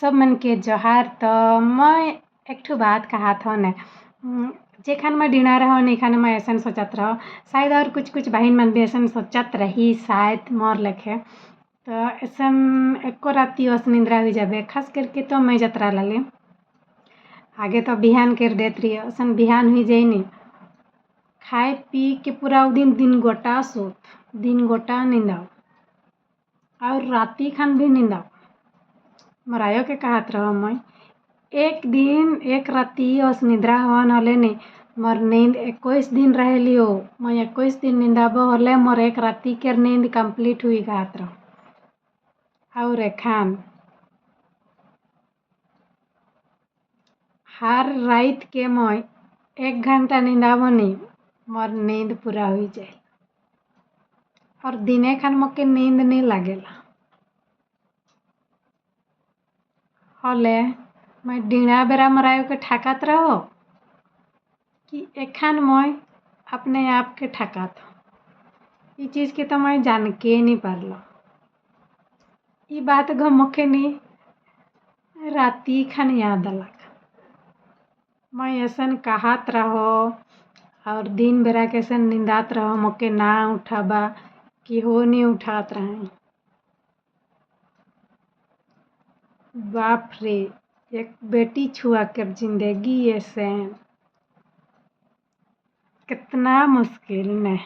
सब मन के जोहार। तो मैं एक ठो बात कहा था ने जेखन मैं डिना रहो निखन मैं ऐसा सोचत रहो शायद और कुछ बहन मन भी ऐसा सोचत रही शायद मोर लखे। तो ऐसा एको राती ओस निंद्रा हुई जाबे खास करके तो मैं जतरा लले आगे तो बिहान कर देत रही असन बिहान हुई जाई नहीं खाए पी के पूरा दिन गोटा सोत दिन गोटा निंदाओ और राती खान भी निंदाओ मरायो के कहत रहो मैं एक दिन एक राती ओस निद्रा हवा नले नहीं मोर नींद 21 दिन रह लियो मैं 21 दिन निंदाबो होले मोर एक राती के नींद कंप्लीट हुई कहत रहो। और एखान हर रात के मैं 1 घंटा निंदाबो नहीं मोर नींद पूरा हुई जाए और दिने खान मोके नींद नहीं लागेला होले मैं डिना बेरा मरायो के ठाकत रहो कि एखान मैं अपने आप के ठाकत हो। ये चीज़ के तो मैं जान के नहीं पारलो ये बात गो मोके नहीं राती खान याद अलग मैं ऐसा कहत रहो और दिन बेरा के ऐसा निंदात रहो मोके ना उठाबा कि हो नहीं उठात रहे। बाप रे एक बेटी छुआ कर जिंदगी ऐसे कितना मुश्किल ने।